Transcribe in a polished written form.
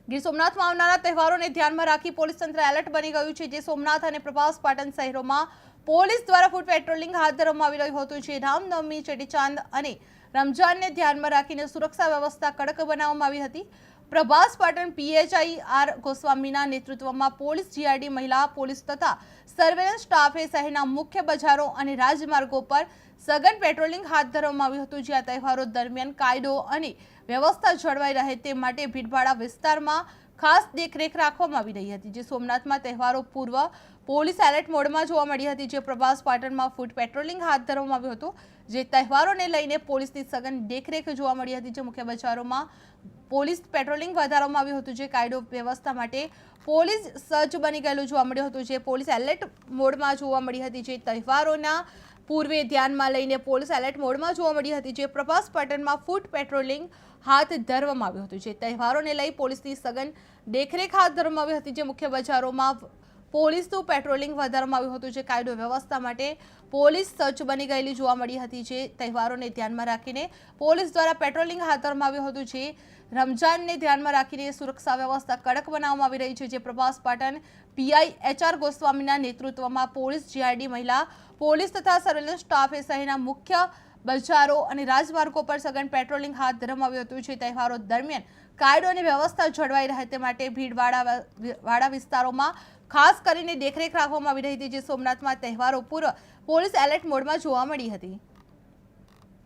ગીર સોમનાથમાં આવનારા તહેવારોને ધ્યાનમાં રાખી પોલીસ તંત્ર એલર્ટ બની ગયું છે। જે સોમનાથ અને પ્રભાસ પાટણ શહેરોમાં પોલીસ દ્વારા ફૂટ પેટ્રોલિંગ હાથ ધરવામાં આવી રહ્યું હતું। જે રામનવમી, ચેટીચાંદ અને રમજાનને ધ્યાનમાં રાખીને સુરક્ષા વ્યવસ્થા કડક બનાવવામાં આવી હતી। પ્રભાસ પાટણ પીએચઆઈ આર ગોસ્વામીના નેતૃત્વમાં પોલીસ, જીઆરડી, મહિલા પોલીસ તથા સર્વેલન્સ સ્ટાફે શહેરના મુખ્ય બજારો અને રાજમાર્ગો પર સઘન પેટ્રોલિંગ હાથ ધરવામાં આવ્યું હતું। જ્યાં તહેવારો દરમિયાન કાયદો અને વ્યવસ્થા જળવાઈ રહે તે માટે ભીડભાડા વિસ્તારમાં ખાસ દેખરેખ રાખવામાં આવી રહી હતી। જે સોમનાથમાં તહેવારો પૂર્વ પોલીસ એલર્ટ મોડમાં જોવા મળી હતી। જે પ્રભાસ પાટણમાં ફૂટ પેટ્રોલિંગ હાથ ધરવામાં આવ્યું હતું। જે તહેવારોને લઈને પોલીસની સઘન દેખરેખ જોવા મળી હતી। જે મુખ્ય બજારોમાં પોલીસ પેટ્રોલિંગ વધારવામાં આવ્યું હતું। જે કાયદો વ્યવસ્થા માટે પોલીસ સજ્જ બની ગયેલું જોવા મળ્યું હતું। જે પોલીસ એલર્ટ મોડમાં જોવા મળી હતી। જે તહેવારોના પૂર્વે ધ્યાનમાં લઈને પોલીસ એલર્ટ મોડમાં જોવા મળી હતી। જે પ્રભાસ પાટણમાં ફૂટ પેટ્રોલિંગ હાથ ધરવામાં આવ્યું હતું। જે તહેવારોને લઈ પોલીસની સઘન દેખરેખ હાથ ધરવામાં આવી હતી। જે મુખ્ય બજારોમાં પોલીસનું પેટ્રોલિંગ વધારવામાં આવ્યું હતું। જે કાયદો વ્યવસ્થા માટે પોલીસ સજ્જ બની ગયેલી જોવા મળી હતી। જે તહેવારોને ધ્યાનમાં રાખીને પોલીસ દ્વારા પેટ્રોલિંગ હાથ ધરવામાં આવ્યું હતું। જે રમજાનને ધ્યાનમાં રાખીને સુરક્ષા વ્યવસ્થા કડક બનાવવામાં આવી રહી છે। જે પ્રભાસ પાટણ પીઆઈ એચઆર ગોસ્વામીના નેતૃત્વમાં પોલીસ, જીઆરડી, મહિલા પોલીસ તથા સર્વેલન્સ સ્ટાફે શહેરના મુખ્ય બજારો અને રાજમાર્ગો પર સઘન પેટ્રોલિંગ હાથ ધરવામાં આવ્યું હતું। જે તહેવારો દરમિયાન કાયદો અને વ્યવસ્થા જળવાઈ રહે તે માટે ભીડવાળા વિસ્તારોમાં ખાસ કરીને દેખરેખ રાખવામાં આવી રહી હતી। જે સોમનાથમાં તહેવારો પૂર્વ પોલીસ એલર્ટ મોડમાં જોવા મળી હતી।